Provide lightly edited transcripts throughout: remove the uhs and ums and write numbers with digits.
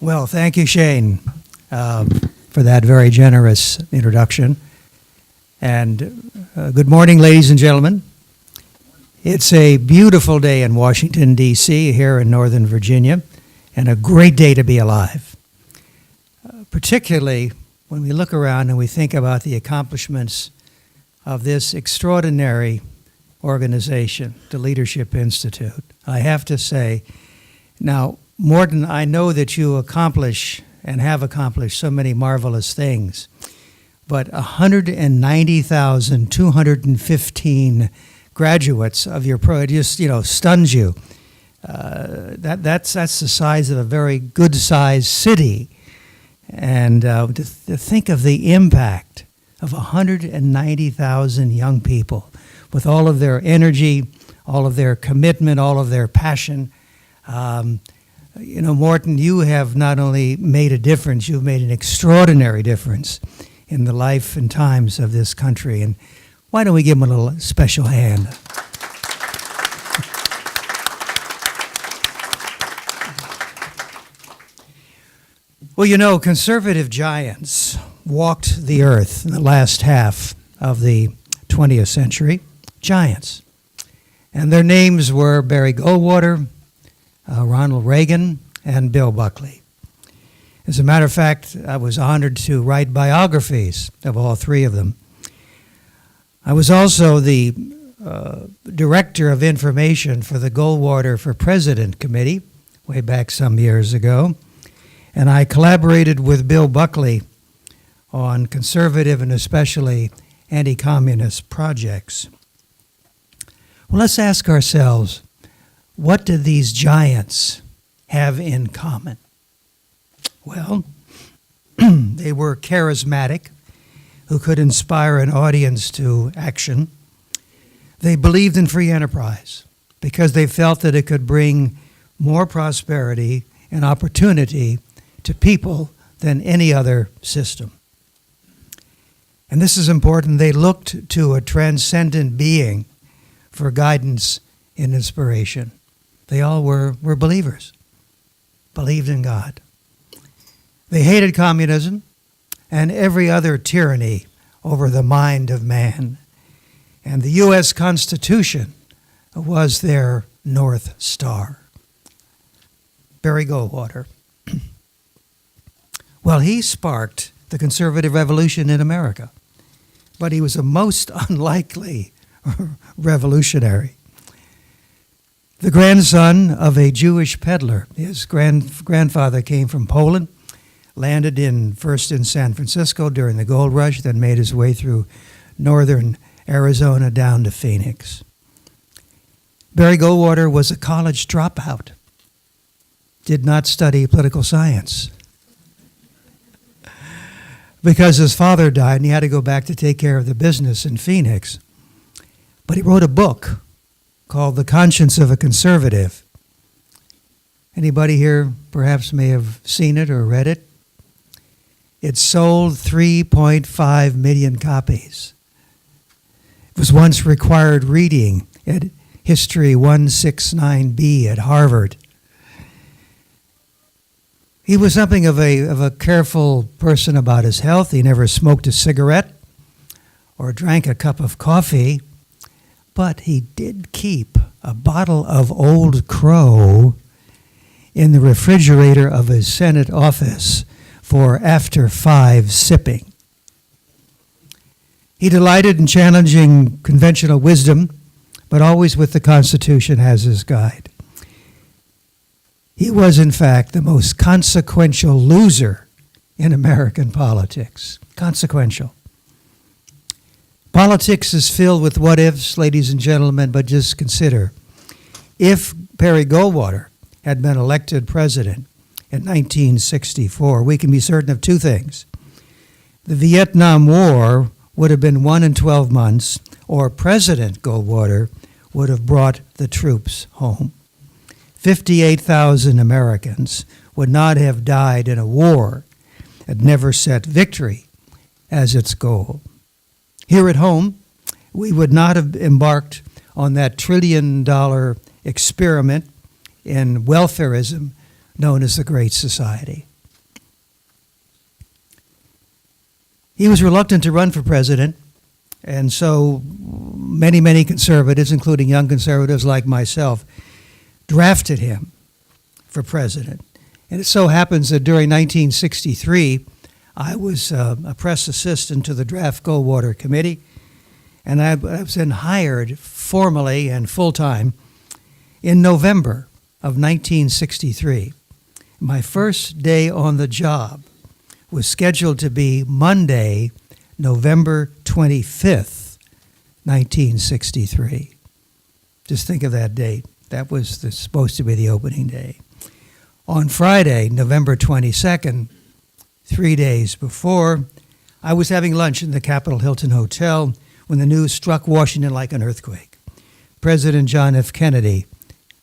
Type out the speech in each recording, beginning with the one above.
Well, thank you, Shane, for that very generous introduction. And good morning, ladies and gentlemen. It's a beautiful day in Washington, D.C., here in Northern Virginia, and a great day to be alive. Particularly when we look around and we think about the accomplishments of this extraordinary organization, the Leadership Institute. I have to say, now, Morton, I know that you accomplish and have accomplished so many marvelous things, but 190,215 graduates of your program just, stuns you. That's the size of a very good-sized city. And to think of the impact of 190,000 young people with all of their energy, all of their commitment, all of their passion. Morton, you have not only made a difference, you've made an extraordinary difference in the life and times of this country. And why don't we give him a little special hand? Well, conservative giants walked the earth in the last half of the 20th century. Giants. And their names were Barry Goldwater, Ronald Reagan, and Bill Buckley. As a matter of fact, I was honored to write biographies of all three of them. I was also the director of information for the Goldwater for President Committee way back some years ago, and I collaborated with Bill Buckley on conservative and especially anti-communist projects. Well, let's ask ourselves, what do these giants have in common? Well, they were charismatic, who could inspire an audience to action. They believed in free enterprise because they felt that it could bring more prosperity and opportunity to people than any other system. And this is important. They looked to a transcendent being for guidance and inspiration. They all were believers, believed in God. They hated communism and every other tyranny over the mind of man. And the U.S. Constitution was their North Star. Barry Goldwater. Well, he sparked the conservative revolution in America, but he was a most unlikely revolutionary. The grandson of a Jewish peddler. His grandfather came from Poland, landed first in San Francisco during the gold rush, then made his way through northern Arizona down to Phoenix. Barry Goldwater was a college dropout, did not study political science because his father died and he had to go back to take care of the business in Phoenix. But he wrote a book called The Conscience of a Conservative. Anybody here perhaps may have seen it or read it? It sold 3.5 million copies. It was once required reading at History 169B at Harvard. He was something of a careful person about his health. He never smoked a cigarette or drank a cup of coffee, but he did keep a bottle of Old Crow in the refrigerator of his Senate office for after 5 sipping. He delighted in challenging conventional wisdom, but always with the Constitution as his guide. He was, in fact, the most consequential loser in American politics. Consequential. Politics is filled with what-ifs, ladies and gentlemen, but just consider, if Barry Goldwater had been elected president in 1964, we can be certain of two things. The Vietnam War would have been won in 12 months, or President Goldwater would have brought the troops home. 58,000 Americans would not have died in a war that never set victory as its goal. Here at home, we would not have embarked on that $1 trillion experiment in welfarism known as the Great Society. He was reluctant to run for president, and so many conservatives, including young conservatives like myself, drafted him for president. And it so happens that during 1963, I was a press assistant to the Draft Goldwater Committee, and I was then hired formally and full-time in November of 1963. My first day on the job was scheduled to be Monday, November 25th, 1963. Just think of that date. That was supposed to be the opening day. On Friday, November 22nd, 3 days before, I was having lunch in the Capitol Hilton Hotel when the news struck Washington like an earthquake. President John F. Kennedy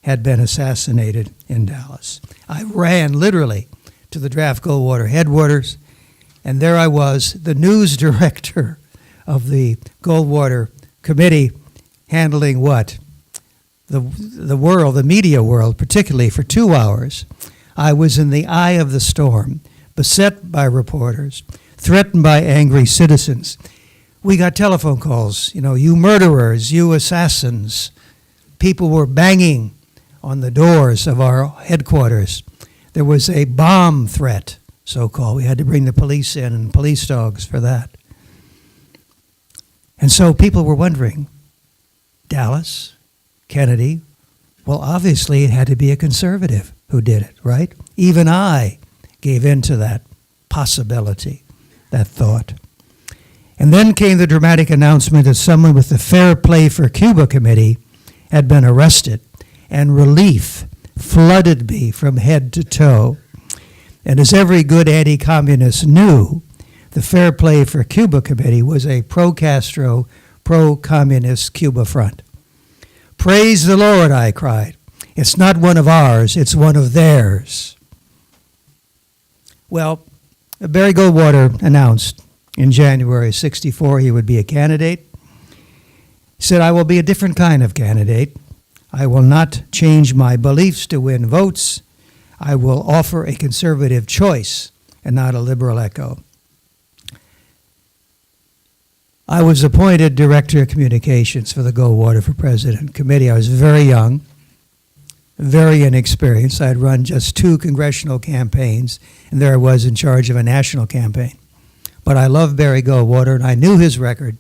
had been assassinated in Dallas. I ran literally to the Draft Goldwater headquarters, and there I was, the news director of the Goldwater Committee, handling what? The world, the media world, particularly for 2 hours. I was in the eye of the storm, beset by reporters, threatened by angry citizens. We got telephone calls, you murderers, you assassins. People were banging on the doors of our headquarters. There was a bomb threat, so-called. We had to bring the police in and police dogs for that. And so people were wondering, Dallas, Kennedy, well, obviously it had to be a conservative who did it, right? Even I gave in to that possibility, that thought. And then came the dramatic announcement that someone with the Fair Play for Cuba Committee had been arrested, and relief flooded me from head to toe. And as every good anti-communist knew, the Fair Play for Cuba Committee was a pro-Castro, pro-communist Cuba front. Praise the Lord, I cried. It's not one of ours, it's one of theirs. Well, Barry Goldwater announced in January of '64 he would be a candidate. He said, I will be a different kind of candidate. I will not change my beliefs to win votes. I will offer a conservative choice and not a liberal echo. I was appointed Director of Communications for the Goldwater for President Committee. I was very young, very inexperienced. I had run just 2 congressional campaigns, and there I was in charge of a national campaign. But I loved Barry Goldwater, and I knew his record,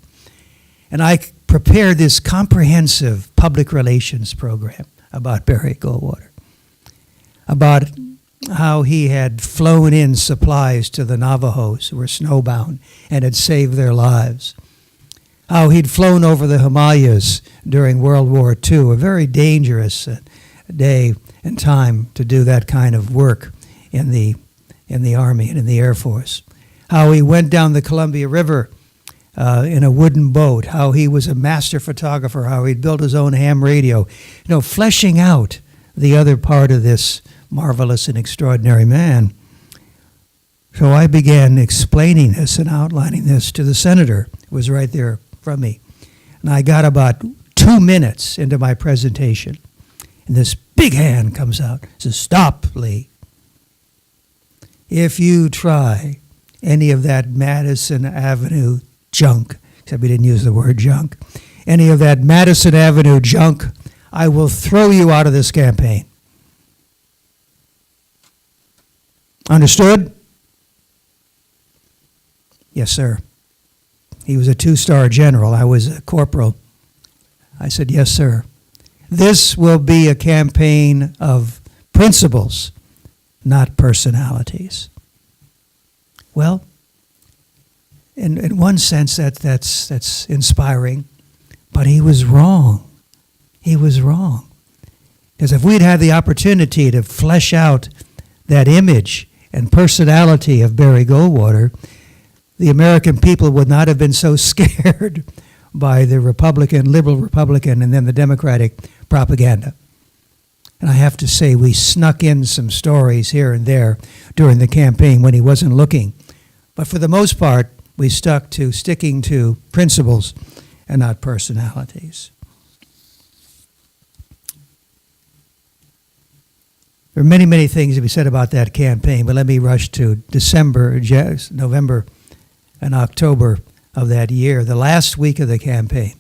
and I prepared this comprehensive public relations program about Barry Goldwater, about how he had flown in supplies to the Navajos who were snowbound and had saved their lives, how he'd flown over the Himalayas during World War II, a very dangerous day and time to do that kind of work in the Army and in the Air Force, how he went down the Columbia River in a wooden boat, how he was a master photographer, how he'd built his own ham radio, fleshing out the other part of this marvelous and extraordinary man. So I began explaining this and outlining this to the senator who was right there from me. And I got about 2 minutes into my presentation, and this big hand comes out and says, "Stop, Lee. If you try any of that Madison Avenue junk," except we didn't use the word junk, "any of that Madison Avenue junk, I will throw you out of this campaign. Understood?" "Yes, sir." He was a 2-star general. I was a corporal. I said, "Yes, sir. This will be a campaign of principles, not personalities." Well, in one sense, that's inspiring, but he was wrong. He was wrong. Because if we'd had the opportunity to flesh out that image and personality of Barry Goldwater, the American people would not have been so scared by the liberal Republican, and then the Democratic propaganda. And I have to say, we snuck in some stories here and there during the campaign when he wasn't looking. But for the most part, we sticking to principles and not personalities. There are many, many things to be said about that campaign, but let me rush to November, and October of that year, the last week of the campaign.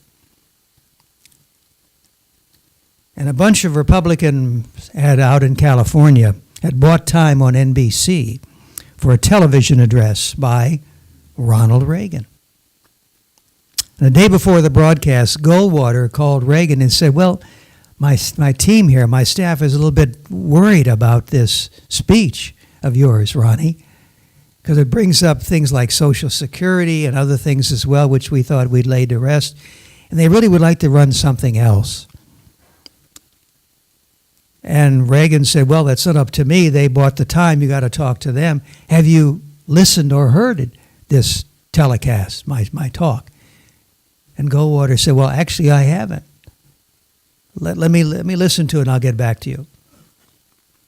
And a bunch of Republicans out in California had bought time on NBC for a television address by Ronald Reagan. And the day before the broadcast, Goldwater called Reagan and said, well, my team here, my staff is a little bit worried about this speech of yours, Ronnie, because it brings up things like Social Security and other things as well, which we thought we'd lay to rest. And they really would like to run something else. And Reagan said, well, that's not up to me. They bought the time. You got to talk to them. Have you listened or heard this telecast, my talk? And Goldwater said, well, actually, I haven't. Let me listen to it, and I'll get back to you.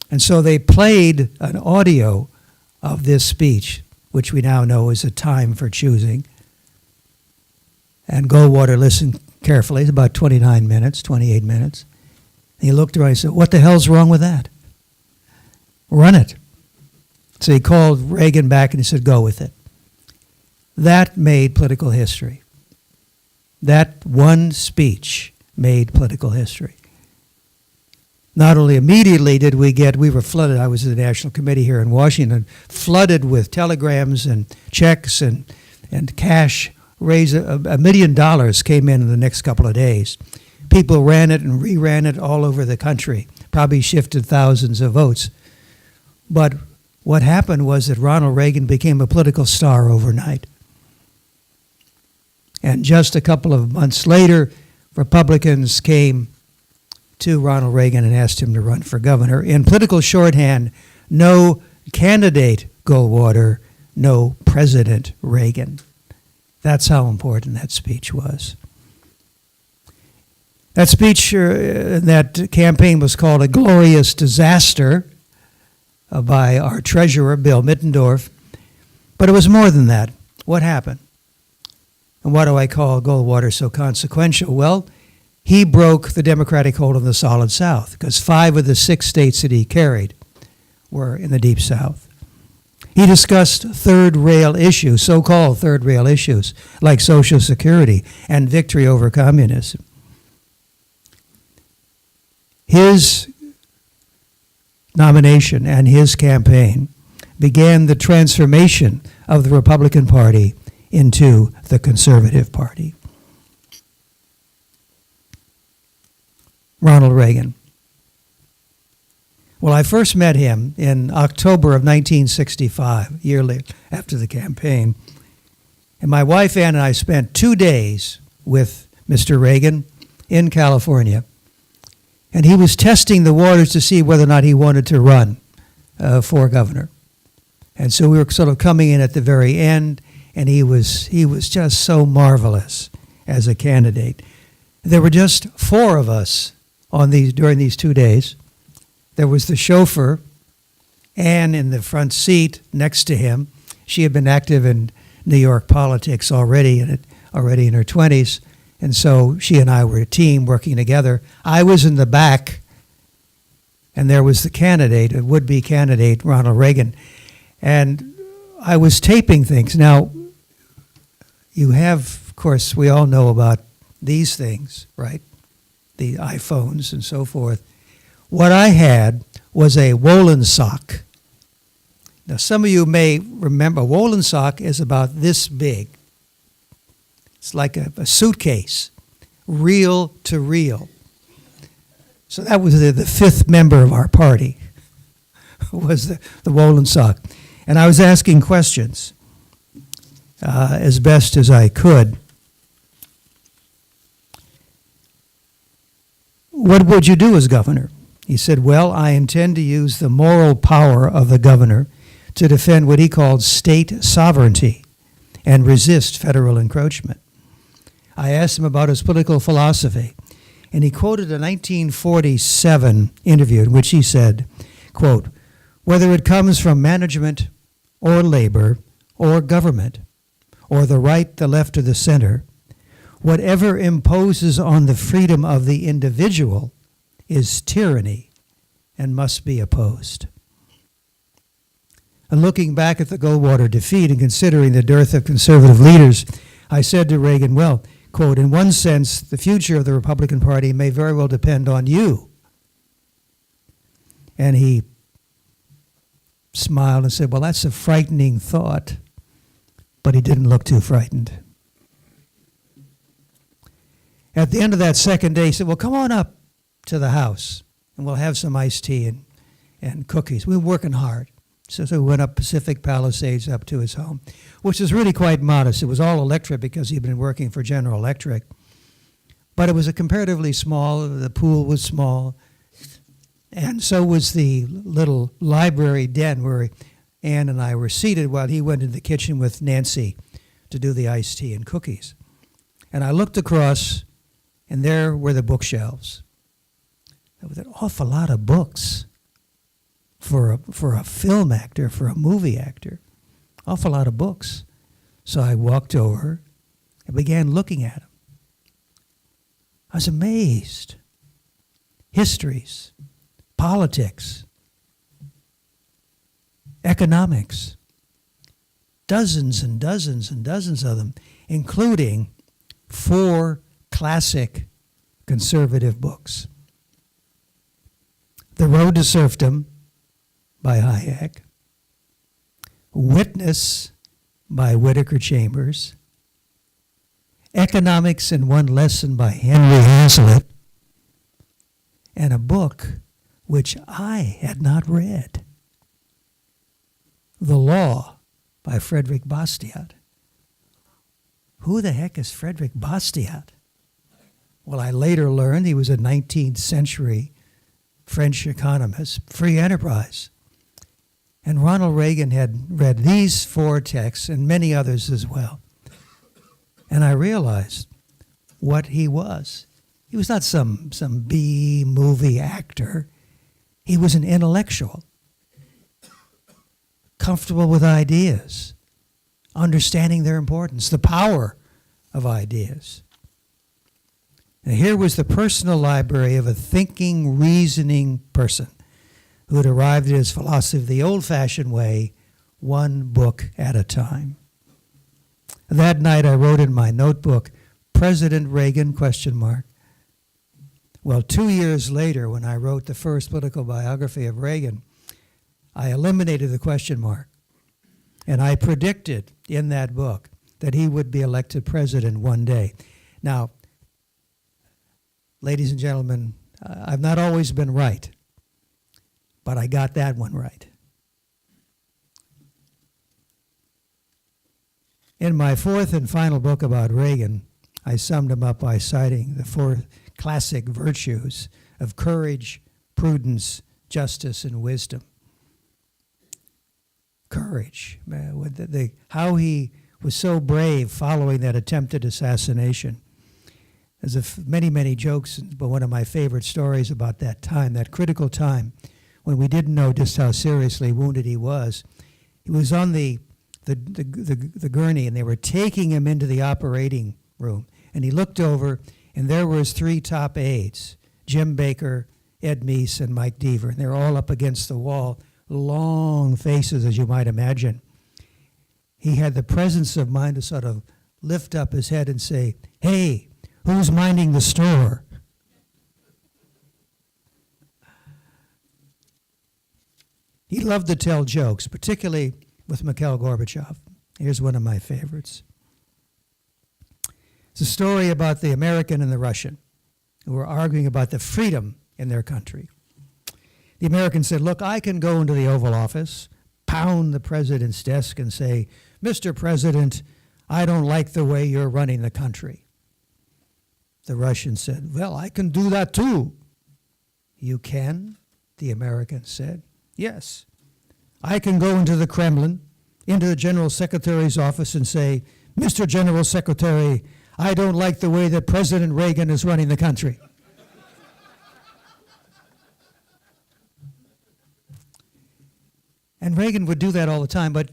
And so they played an audio of this speech, which we now know is a time for choosing. And Goldwater listened carefully. It's about 29 minutes, 28 minutes. And he looked around and said, what the hell's wrong with that? Run it. So he called Reagan back and he said, go with it. That made political history. That one speech made political history. Not only immediately did we were flooded, I was at the National Committee here in Washington, flooded with telegrams and checks and cash. $1 million came in the next couple of days. People ran it and reran it all over the country, probably shifted thousands of votes. But what happened was that Ronald Reagan became a political star overnight. And just a couple of months later, Republicans came to Ronald Reagan and asked him to run for governor. In political shorthand, no candidate Goldwater, no President Reagan. That's how important that speech was. That speech, that campaign was called a glorious disaster by our treasurer, Bill Mittendorf. But it was more than that. What happened? And why do I call Goldwater so consequential? Well, he broke the Democratic hold on the Solid South, because 5 of the 6 states that he carried were in the Deep South. He discussed third rail issues, so-called third rail issues, like Social Security and victory over communism. His nomination and his campaign began the transformation of the Republican Party into the Conservative Party. Ronald Reagan. Well, I first met him in October of 1965, a year later, after the campaign. And my wife Ann and I spent 2 days with Mr. Reagan in California. And he was testing the waters to see whether or not he wanted to run for governor. And so we were sort of coming in at the very end, and he was just so marvelous as a candidate. There were just 4 of us during these 2 days. There was the chauffeur, Ann in the front seat next to him. She had been active in New York politics already in her 20s, and so she and I were a team working together. I was in the back, and there was the candidate, a would-be candidate, Ronald Reagan, and I was taping things. Now, you have, of course, we all know about these things, right? The iPhones and so forth. What I had was a woolen sock. Now, some of you may remember, a woolen sock is about this big. It's like a suitcase, reel to reel. So that was the 5th member of our party, was the woolen sock. And I was asking questions as best as I could. What would you do as governor? He said, well, I intend to use the moral power of the governor to defend what he called state sovereignty and resist federal encroachment. I asked him about his political philosophy, and he quoted a 1947 interview in which he said, quote, whether it comes from management or labor or government or the right, the left, or the center, whatever imposes on the freedom of the individual is tyranny and must be opposed. And looking back at the Goldwater defeat and considering the dearth of conservative leaders, I said to Reagan, well, quote, in one sense, the future of the Republican Party may very well depend on you. And he smiled and said, well, that's a frightening thought. But he didn't look too frightened. At the end of that second day, he said, well, come on up to the house, and we'll have some iced tea and cookies. We were working hard. So we went up Pacific Palisades up to his home, which was really quite modest. It was all electric because he'd been working for General Electric. But it was a comparatively small, the pool was small, and so was the little library den where Ann and I were seated while he went into the kitchen with Nancy to do the iced tea and cookies. And I looked across, and there were the bookshelves. There was an awful lot of books. For a film actor, for a movie actor, awful lot of books. So I walked over and began looking at them. I was amazed. Histories, politics, economics, dozens and dozens and dozens of them, including 4 classic conservative books. The Road to Serfdom by Hayek, Witness by Whittaker Chambers, Economics in One Lesson by Henry Hazlitt, and a book which I had not read, The Law by Frederick Bastiat. Who the heck is Frederick Bastiat? Well, I later learned he was a 19th century French economist, free enterprise. And Ronald Reagan had read these 4 texts and many others as well. And I realized what he was. He was not some B-movie actor. He was an intellectual, comfortable with ideas, understanding their importance, the power of ideas. And here was the personal library of a thinking, reasoning person who had arrived at his philosophy the old-fashioned way, one book at a time. That night I wrote in my notebook, President Reagan, ? Well, 2 years later, when I wrote the first political biography of Reagan, I eliminated the question mark. And I predicted in that book that he would be elected president one day. Now, ladies and gentlemen, I've not always been right. But I got that one right. In my 4th and final book about Reagan, I summed him up by citing the 4 classic virtues of courage, prudence, justice, and wisdom. Courage, how he was so brave following that attempted assassination. There's many, many jokes, but one of my favorite stories about that time, that critical time, when we didn't know just how seriously wounded he was. He was on the gurney, and they were taking him into the operating room. And he looked over, and there were his 3 top aides, Jim Baker, Ed Meese, and Mike Deaver. And they were all up against the wall, long faces, as you might imagine. He had the presence of mind to sort of lift up his head and say, "Hey, who's minding the store?" He loved to tell jokes, particularly with Mikhail Gorbachev. Here's one of my favorites. It's a story about the American and the Russian who were arguing about the freedom in their country. The American said, look, I can go into the Oval Office, pound the president's desk and say, Mr. President, I don't like the way you're running the country. The Russian said, well, I can do that too. You can? The American said. Yes. I can go into the Kremlin, into the General Secretary's office and say, Mr. General Secretary, I don't like the way that President Reagan is running the country. And Reagan would do that all the time, but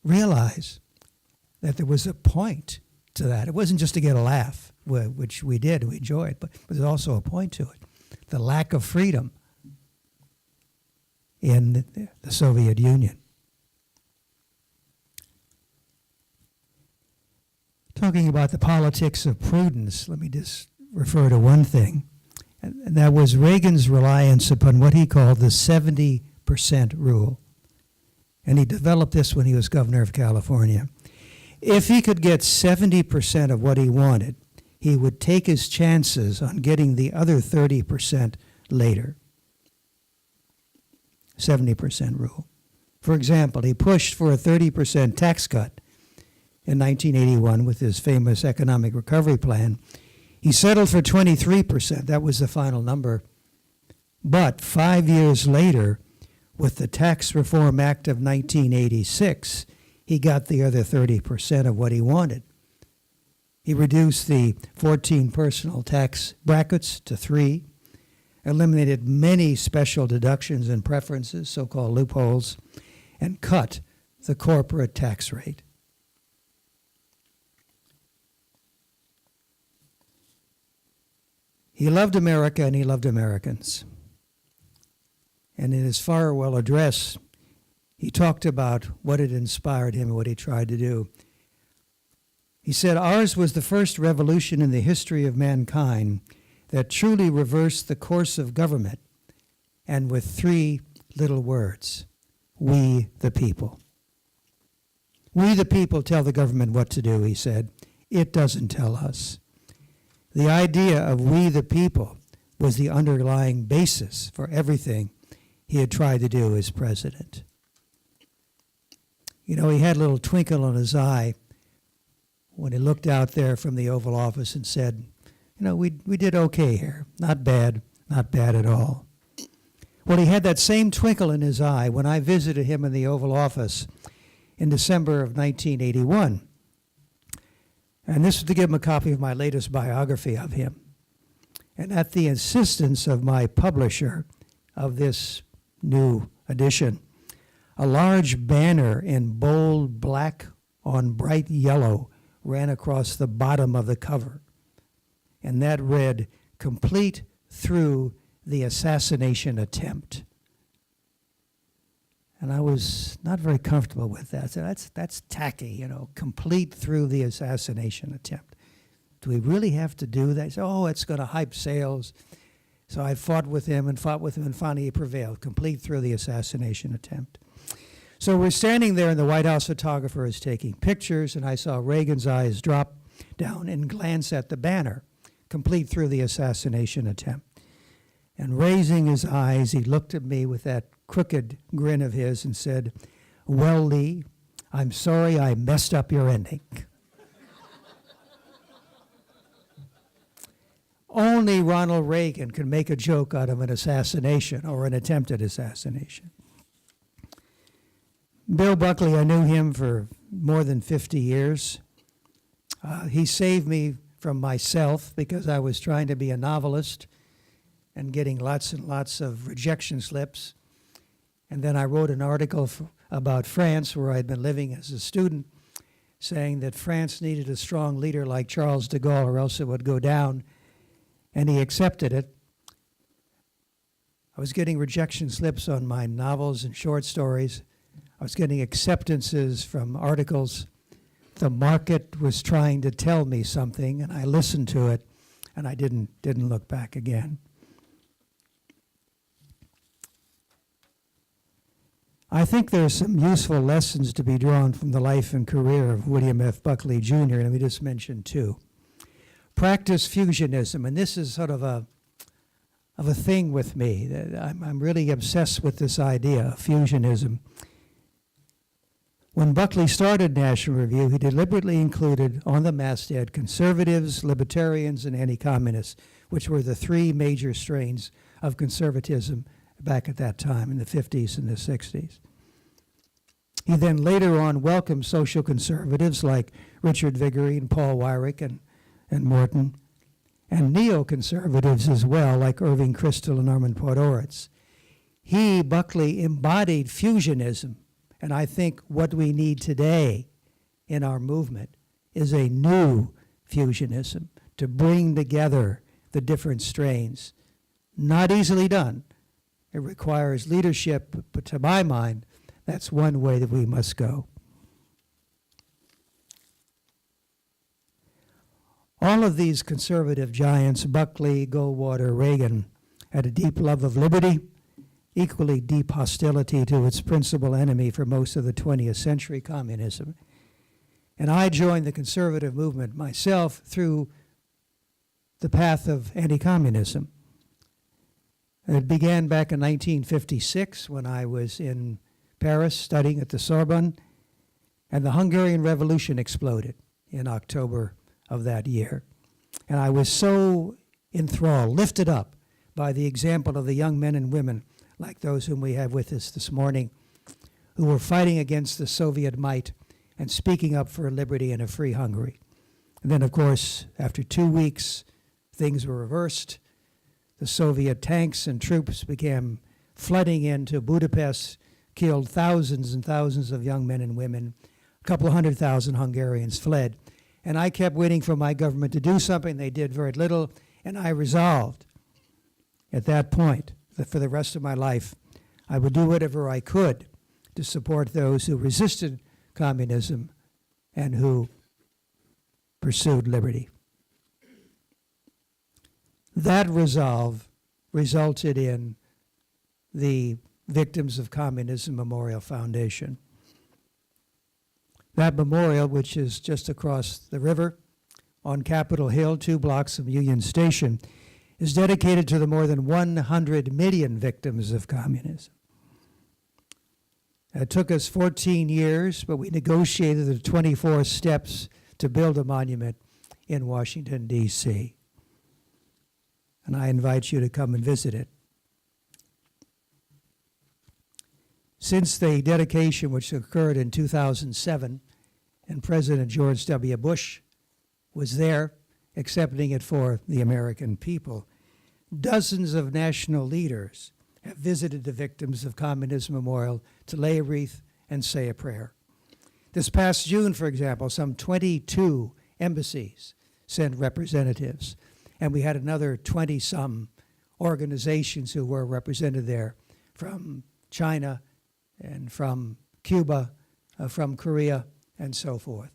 realize that there was a point to that. It wasn't just to get a laugh, which we did, we enjoyed, but there's also a point to it. the lack of freedom in the Soviet Union. Talking about the politics of prudence, let me just refer to one thing, and that was Reagan's reliance upon what he called the 70% rule. And he developed this when he was governor of California. If he could get 70% of what he wanted, he would take his chances on getting the other 30% later. 70% rule. For example, he pushed for a 30% tax cut in 1981 with his famous economic recovery plan. He settled for 23%. That was the final number. But 5 years later, with the Tax Reform Act of 1986, he got the other 30% of what he wanted. He reduced the 14 personal tax brackets to 3, eliminated many special deductions and preferences, so-called loopholes, and cut the corporate tax rate. He loved America and he loved Americans. And in his farewell address, he talked about what had inspired him and what he tried to do. He said, "Ours was the first revolution in the history of mankind that truly reversed the course of government, and with 3 little words: we the people. We the people tell the government what to do," he said. "It doesn't tell us." The idea of we the people was the underlying basis for everything he had tried to do as president. You know, he had a little twinkle in his eye when he looked out there from the Oval Office and said, you know, we did okay here. Not bad at all. Well, he had that same twinkle in his eye when I visited him in the Oval Office in December of 1981. And this was to give him a copy of my latest biography of him. And at the insistence of my publisher of this new edition, a large banner in bold black on bright yellow ran across the bottom of the cover. And that read, "Complete through the assassination attempt." And I was not very comfortable with that. So that's tacky, you know, complete through the assassination attempt. Do we really have to do that? He said, oh, it's going to hype sales. So I fought with him, and finally he prevailed, complete through the assassination attempt. So we're standing there, and the White House photographer is taking pictures, and I saw Reagan's eyes drop down and glance at the banner, complete through the assassination attempt. And raising his eyes, he looked at me with that crooked grin of his and said, "Well, Lee, I'm sorry I messed up your ending." Only Ronald Reagan could make a joke out of an assassination or an attempted assassination. Bill Buckley, I knew him for more than 50 years. He saved me from myself because I was trying to be a novelist and getting lots and lots of rejection slips. And then I wrote an article about France, where I'd been living as a student, saying that France needed a strong leader like Charles de Gaulle or else it would go down. And he accepted it. I was getting rejection slips on my novels and short stories. I was getting acceptances from articles. The market was trying to tell me something, and I listened to it, and I didn't look back again. I think there are some useful lessons to be drawn from the life and career of William F. Buckley, Jr., and let me just mention 2. Practice fusionism, and this is sort of a thing with me. I'm really obsessed with this idea of fusionism. When Buckley started National Review, he deliberately included on the masthead conservatives, libertarians, and anti-communists, which were the 3 major strains of conservatism back at that time in the 50s and the 60s. He then later on welcomed social conservatives like Richard Viguerie and Paul Weyrich and Morton, and neoconservatives as well, like Irving Kristol and Norman Podhoretz. Buckley, embodied fusionism, and I think what we need today in our movement is a new fusionism to bring together the different strains, Not easily done. It requires leadership, but to my mind, that's one way that we must go. All of these conservative giants, Buckley, Goldwater, Reagan, had a deep love of liberty, equally deep hostility to its principal enemy for most of the 20th century, communism. And I joined the conservative movement myself through the path of anti-communism. It began back in 1956 when I was in Paris studying at the Sorbonne, and the Hungarian Revolution exploded in October of that year. And I was so enthralled, lifted up by the example of the young men and women like those whom we have with us this morning, who were fighting against the Soviet might and speaking up for liberty and a free Hungary. And then, of course, after 2 weeks, things were reversed. The Soviet tanks and troops began flooding into Budapest, killed thousands and thousands of young men and women. A couple of 100,000 Hungarians fled. And I kept waiting for my government to do something. They did very little. And I resolved at that point that for the rest of my life, I would do whatever I could to support those who resisted communism and who pursued liberty. That resolve resulted in the Victims of Communism Memorial Foundation. That memorial, which is just across the river on Capitol Hill, 2 blocks from Union Station, is dedicated to the more than 100 million victims of communism. It took us 14 years, but we negotiated the 24 steps to build a monument in Washington, D.C. And I invite you to come and visit it. Since the dedication, which occurred in 2007, and President George W. Bush was there accepting it for the American people, dozens of national leaders have visited the Victims of Communism Memorial to lay a wreath and say a prayer. This past June, for example, some 22 embassies sent representatives, and we had another 20-some organizations who were represented there from China and from Cuba, from Korea, and so forth.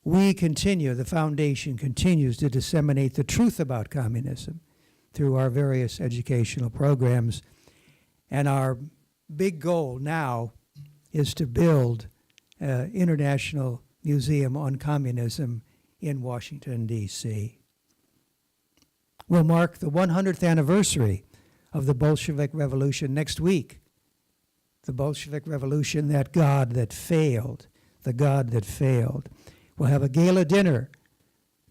We continue, the foundation continues to disseminate the truth about communism through our various educational programs. And our big goal now is to build an international museum on communism in Washington, D.C. We'll mark the 100th anniversary of the Bolshevik Revolution next week. The Bolshevik Revolution, that God that failed, the God that failed. We'll have a gala dinner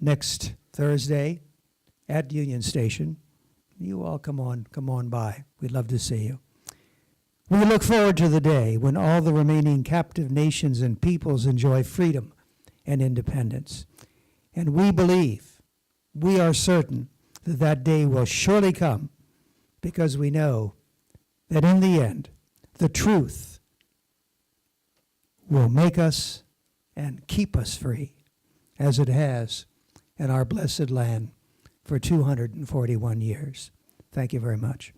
next Thursday at Union Station. You all come on by. We'd love to see you. We look forward to the day when all the remaining captive nations and peoples enjoy freedom and independence. And we believe, we are certain that that day will surely come, because we know that in the end, the truth will make us and keep us free, as it has in our blessed land for 241 years. Thank you very much.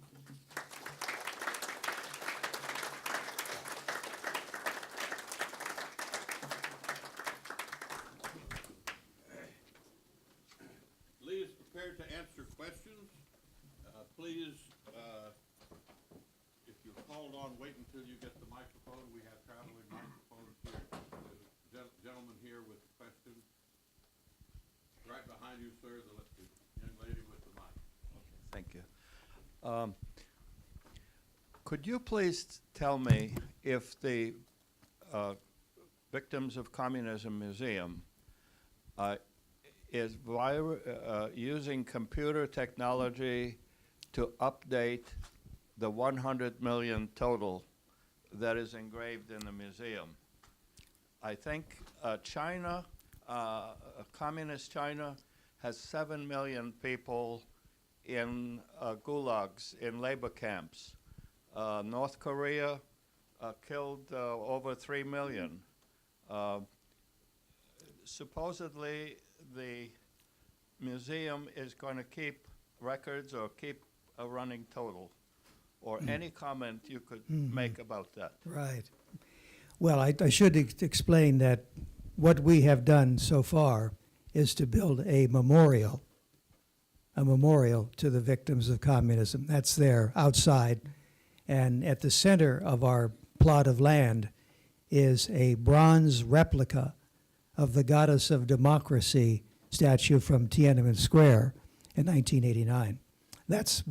Lee is prepared to answer questions. Please, if you're called on, wait until you get the microphone. We have traveling microphones here. There's a gentleman here with a question. Right behind you, sir, the young lady with the mic. Thank you. Could you please tell me if the Victims of Communism Museum is using computer technology to update the 100 million total that is engraved in the museum? I think China, communist China, has 7 million people in gulags, in labor camps. North Korea killed over 3 million. Supposedly, the museum is going to keep records or keep a running total? Or any comment you could make about that? Right. Well, I should explain that what we have done so far is to build a memorial to the victims of communism. That's there outside. And at the center of our plot of land is a bronze replica of the Goddess of Democracy statue from Tiananmen Square in 1989. That's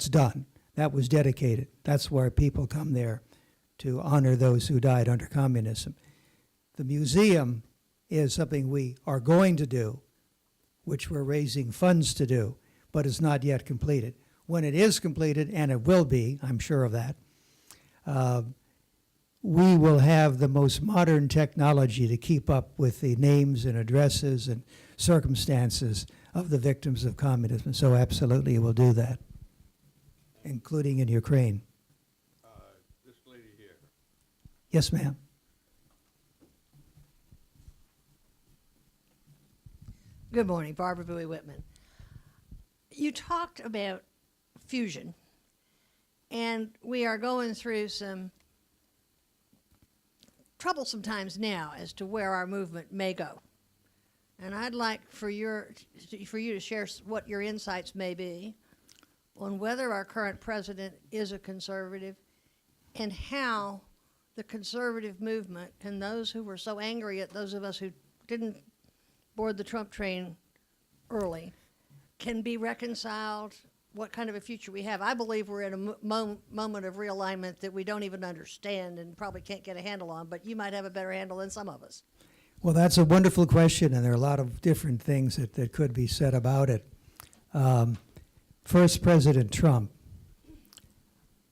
done. That was dedicated. That's where people come there to honor those who died under communism. The museum is something we are going to do, which we're raising funds to do, but is not yet completed. When it is completed, and it will be, I'm sure of that, we will have the most modern technology to keep up with the names and addresses and circumstances of the victims of communism. So absolutely we'll do that, including in Ukraine. This lady here. Yes, ma'am. Good morning, Barbara Bowie Whitman. You talked about fusion, and we are going through some troublesome times now as to where our movement may go. And I'd like for you to share what your insights may be on whether our current president is a conservative and how the conservative movement and those who were so angry at those of us who didn't board the Trump train early can be reconciled, what kind of a future we have. I believe we're in a moment of realignment that we don't even understand and probably can't get a handle on, but you might have a better handle than some of us. Well, that's a wonderful question, and there are a lot of different things that could be said about it. First, President Trump.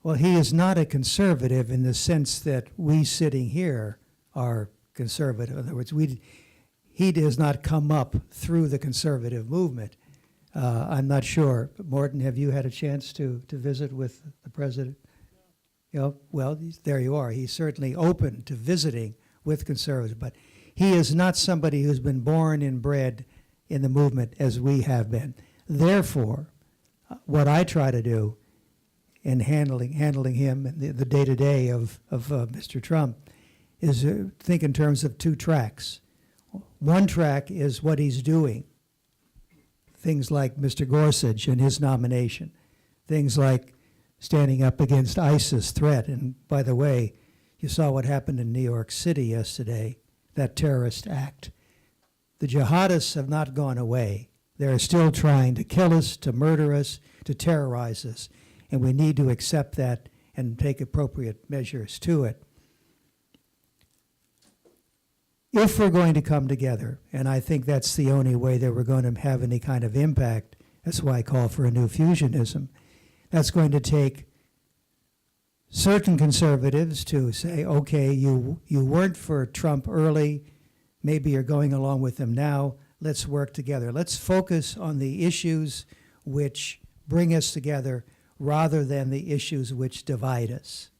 Well, he is not a conservative in the sense that we sitting here are conservative. In other words, he does not come up through the conservative movement. I'm not sure. Morton, have you had a chance to visit with the president? You know, well, there you are. He's certainly open to visiting with conservatives, but he is not somebody who's been born and bred in the movement as we have been. Therefore, what I try to do in handling him and the day-to-day of Mr. Trump is think in terms of two tracks. One track is what he's doing. Things like Mr. Gorsuch and his nomination. Things like standing up against ISIS threat. And by the way, you saw what happened in New York City yesterday, that terrorist act. The jihadists have not gone away. They're still trying to kill us, to murder us, to terrorize us. And we need to accept that and take appropriate measures to it. If we're going to come together, and I think that's the only way that we're going to have any kind of impact, that's why I call for a new fusionism, that's going to take certain conservatives to say, okay, you weren't for Trump early, maybe you're going along with him now, let's work together. Let's focus on the issues which bring us together rather than the issues which divide us.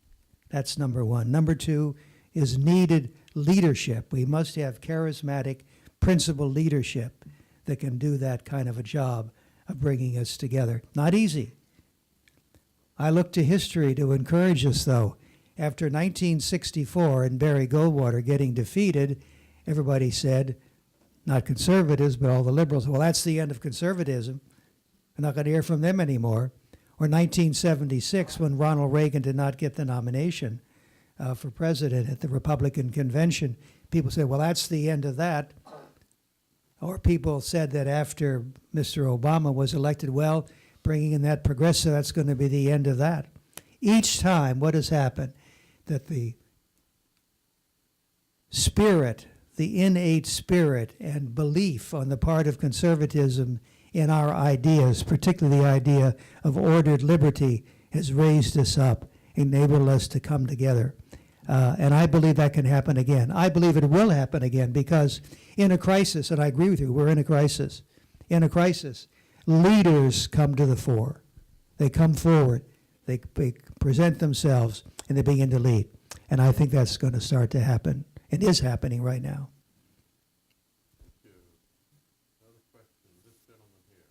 That's number one. Number two is needed leadership. We must have charismatic, principled leadership that can do that kind of a job of bringing us together. Not easy. I look to history to encourage us, though. After 1964 and Barry Goldwater getting defeated, everybody said, not conservatives, but all the liberals, well, that's the end of conservatism. We're not going to hear from them anymore. Or 1976, when Ronald Reagan did not get the nomination for president at the Republican convention, people said, well, that's the end of that. Or people said that after Mr. Obama was elected, well, bringing in that progressive, that's going to be the end of that. Each time, what has happened? That the spirit, the innate spirit and belief on the part of conservatism in our ideas, particularly the idea of ordered liberty, has raised us up, enabled us to come together. And I believe that can happen again. I believe it will happen again because in a crisis, and I agree with you, we're in a crisis. In a crisis, leaders come to the fore. They come forward. They present themselves, and they begin to lead. And I think that's going to start to happen. It is happening right now. Thank you. Another question, this gentleman here.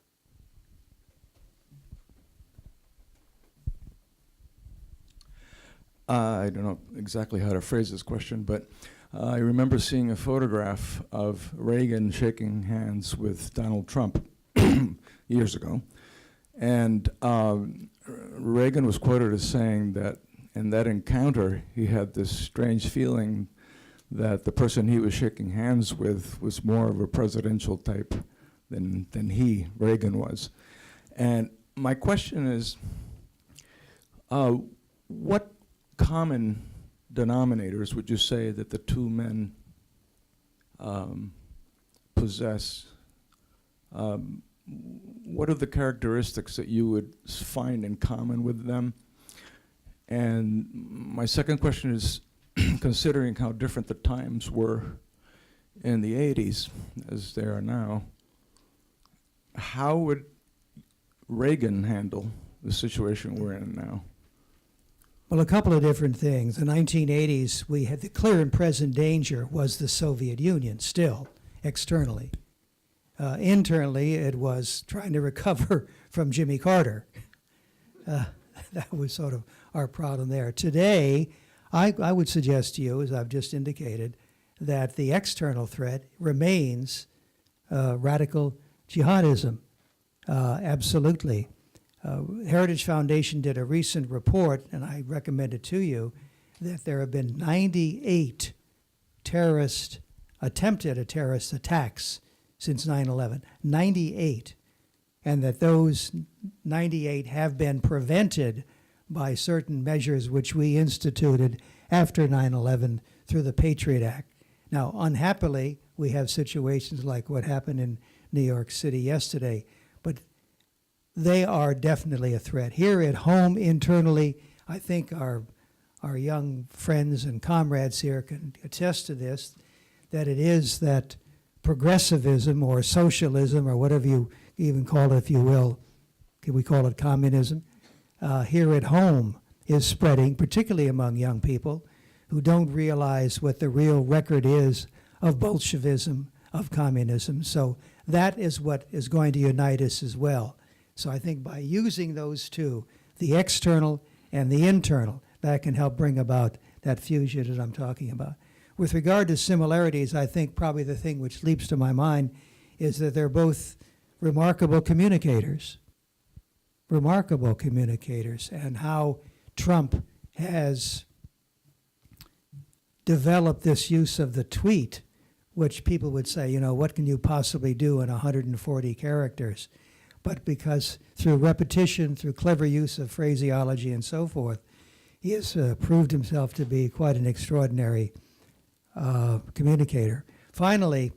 I don't know exactly how to phrase this question, but I remember seeing a photograph of Reagan shaking hands with Donald Trump years ago. And Reagan was quoted as saying that in that encounter, he had this strange feeling that the person he was shaking hands with was more of a presidential type than Reagan was. And my question is, what common denominators would you say that the two men possess? What are the characteristics that you would find in common with them? And my second question is, considering how different the times were in the 80s as they are now, how would Reagan handle the situation we're in now? Well, a couple of different things. In the 1980s, we had the clear and present danger was the Soviet Union still, externally. Internally, it was trying to recover from Jimmy Carter. That was sort of our problem there. Today, I would suggest to you, as I've just indicated, that the external threat remains radical jihadism. Absolutely. Heritage Foundation did a recent report, and I recommend it to you, that there have been 98 attempted terrorist attacks since 9/11. 98. And that those 98 have been prevented by certain measures which we instituted after 9/11 through the Patriot Act. Now, unhappily, we have situations like what happened in New York City yesterday, but they are definitely a threat. Here at home, internally, I think our young friends and comrades here can attest to this, that it is that progressivism or socialism or whatever you even call it, if you will, can we call it communism, here at home is spreading, particularly among young people who don't realize what the real record is of Bolshevism, of communism. So that is what is going to unite us as well. So I think by using those two, the external and the internal, that can help bring about that fusion that I'm talking about. With regard to similarities, I think probably the thing which leaps to my mind is that they're both remarkable communicators, and how Trump has developed this use of the tweet, which people would say, you know, what can you possibly do in 140 characters? But because through repetition, through clever use of phraseology and so forth, he has proved himself to be quite an extraordinary communicator. Finally,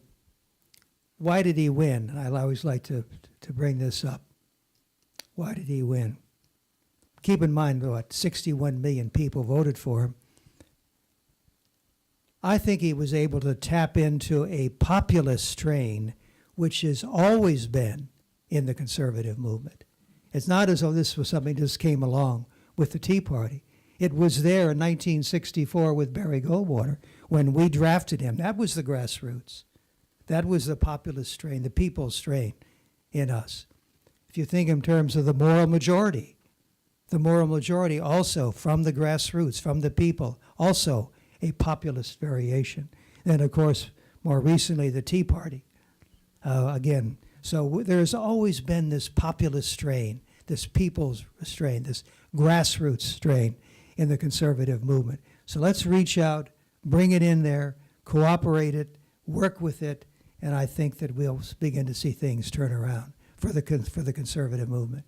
why did he win? I always like to bring this up. Why did he win? Keep in mind, what, 61 million people voted for him. I think he was able to tap into a populist strain which has always been in the conservative movement. It's not as though this was something that just came along with the Tea Party. It was there in 1964 with Barry Goldwater when we drafted him. That was the grassroots. That was the populist strain, the people's strain in us. If you think in terms of the moral majority also from the grassroots, from the people, also a populist variation. And of course, more recently, the Tea Party, again. So there's always been this populist strain, this people's strain, this grassroots strain in the conservative movement. So let's reach out, bring it in there, cooperate it, work with it, and I think that we'll begin to see things turn around for the conservative movement.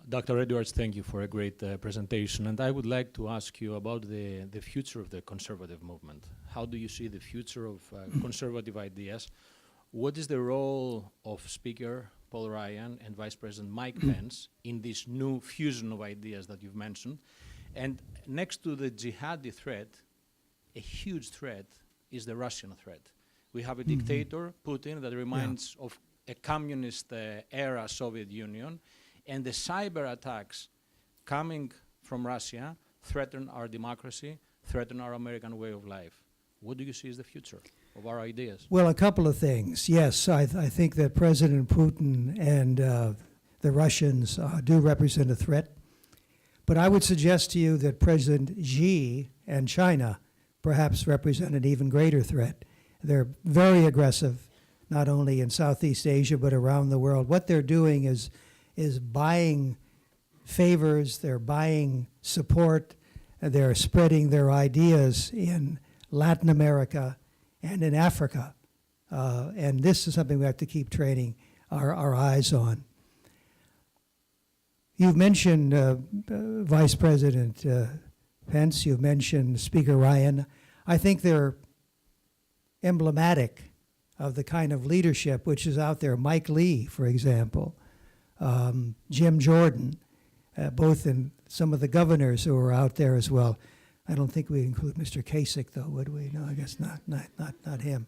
Dr. Edwards, thank you for a great presentation. And I would like to ask you about the future of the conservative movement. How do you see the future of conservative ideas? What is the role of Speaker Paul Ryan and Vice President Mike Pence in this new fusion of ideas that you've mentioned? And next to the jihadi threat, a huge threat is the Russian threat. We have a dictator, Putin, that reminds of a communist era Soviet Union. And the cyber attacks coming from Russia threaten our democracy, threaten our American way of life. What do you see as the future? of our ideas? Well, a couple of things. Yes, I think that President Putin and the Russians do represent a threat. But I would suggest to you that President Xi and China perhaps represent an even greater threat. They're very aggressive, not only in Southeast Asia, but around the world. What they're doing is buying favors, they're buying support, they're spreading their ideas in Latin America and in Africa. And this is something we have to keep training our eyes on. You've mentioned Vice President Pence, you've mentioned Speaker Ryan. I think they're emblematic of the kind of leadership which is out there. Mike Lee, for example, Jim Jordan, both in some of the governors who are out there as well. I don't think we include Mr. Kasich, though, would we? No, I guess not him.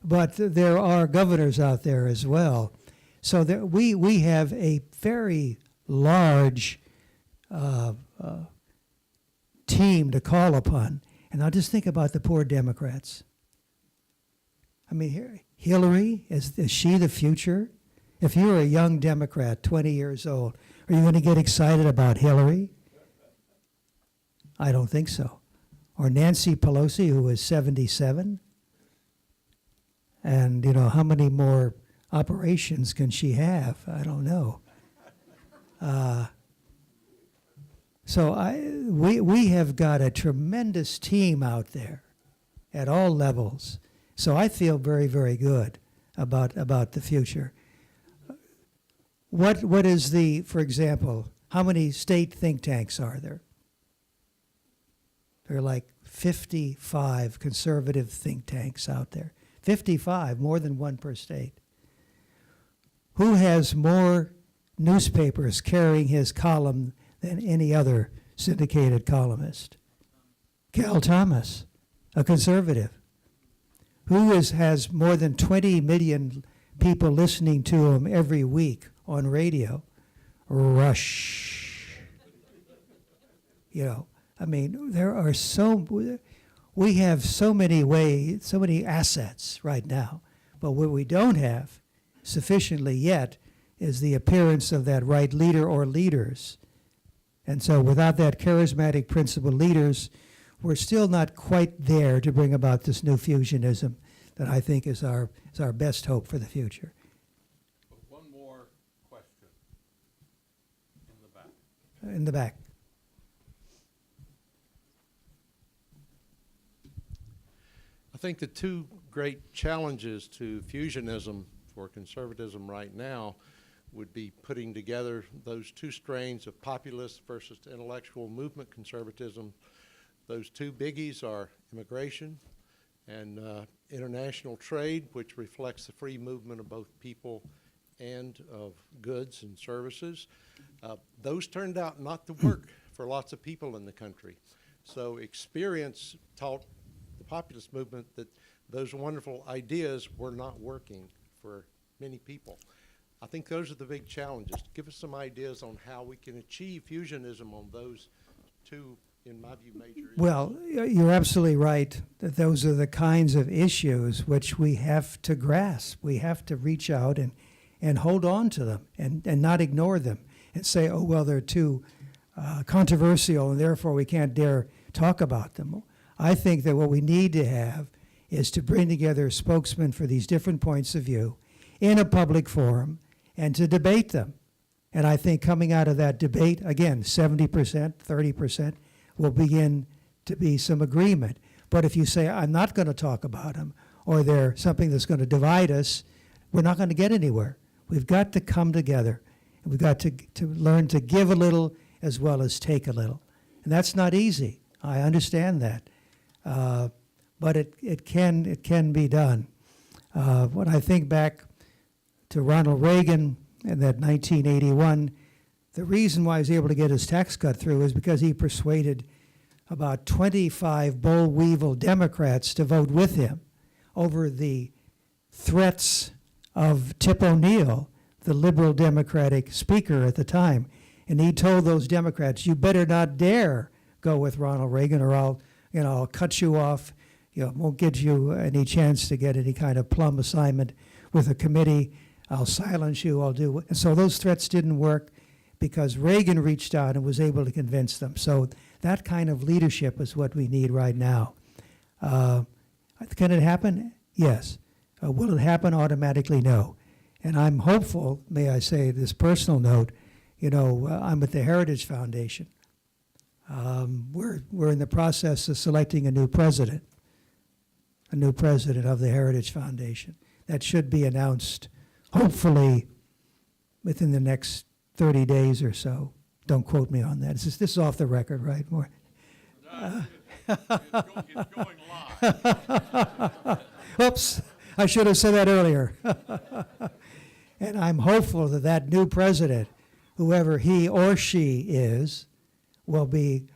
But there are governors out there as well. So there, we have a very large team to call upon. And now just think about the poor Democrats. I mean, Hillary, is she the future? If you're a young Democrat, 20 years old, are you going to get excited about Hillary? I don't think so. Or Nancy Pelosi, who is 77. And, you know, how many more operations can she have? I don't know. So we have got a tremendous team out there at all levels. So I feel very, very good about the future. What is the, for example, how many state think tanks are there? There are like 55 conservative think tanks out there. 55, more than one per state. Who has more newspapers carrying his column than any other syndicated columnist? Cal Thomas, a conservative. Who has more than 20 million people listening to him every week on radio? Rush. You know, I mean, there are we have so many assets right now, but what we don't have sufficiently yet is the appearance of that right leader or leaders. And so without that charismatic principled leaders, we're still not quite there to bring about this new fusionism that I think is our best hope for the future. One more question in the back. In the back. I think the two great challenges to fusionism for conservatism right now would be putting together those two strains of populist versus intellectual movement conservatism. Those two biggies are immigration and international trade, which reflects the free movement of both people and of goods and services. Those turned out not to work for lots of people in the country. So experience taught the populist movement that those wonderful ideas were not working for many people. I think those are the big challenges. Give us some ideas on how we can achieve fusionism on those two, in my view, major issues. Well, you're absolutely right that those are the kinds of issues which we have to grasp. We have to reach out and hold on to them and not ignore them and say, oh, well, they're too controversial and therefore we can't dare talk about them. I think that what we need to have is to bring together spokesmen for these different points of view in a public forum and to debate them. And I think coming out of that debate, again, 70%, 30%, will begin to be some agreement. But if you say, I'm not going to talk about them, or they're something that's going to divide us, we're not going to get anywhere. We've got to come together. And we've got to learn to give a little as well as take a little. And that's not easy. I understand that. But it can be done. When I think back to Ronald Reagan in that 1981, the reason why he was able to get his tax cut through is because he persuaded about 25 boll weevil Democrats to vote with him over the threats of Tip O'Neill, the liberal Democratic speaker at the time. And he told those Democrats, you better not dare go with Ronald Reagan or I'll cut you off won't give you any chance to get any kind of plum assignment with a committee. I'll silence you, I'll do. And so those threats didn't work because Reagan reached out and was able to convince them. So that kind of leadership is what we need right now. Can it happen? Yes. Will it happen automatically? No. And I'm hopeful, may I say this personal note, I'm at the Heritage Foundation. We're in the process of selecting a new president of the Heritage Foundation. That should be announced, hopefully, within the next 30 days or so. Don't quote me on that. This is off the record, right? More. It's going live. Oops, I should have said that earlier. And I'm hopeful that that new president, whoever he or she is, will be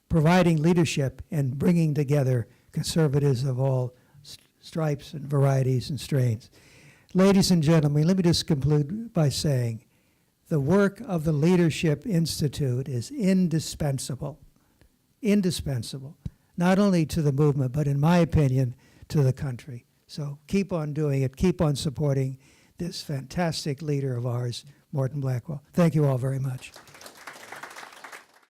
providing leadership and bringing together conservatives of all stripes and varieties and strains. Ladies and gentlemen, let me just conclude by saying the work of the Leadership Institute is indispensable, not only to the movement, but in my opinion, to the country. So keep on doing it, keep on supporting this fantastic leader of ours, Morton Blackwell. Thank you all very much.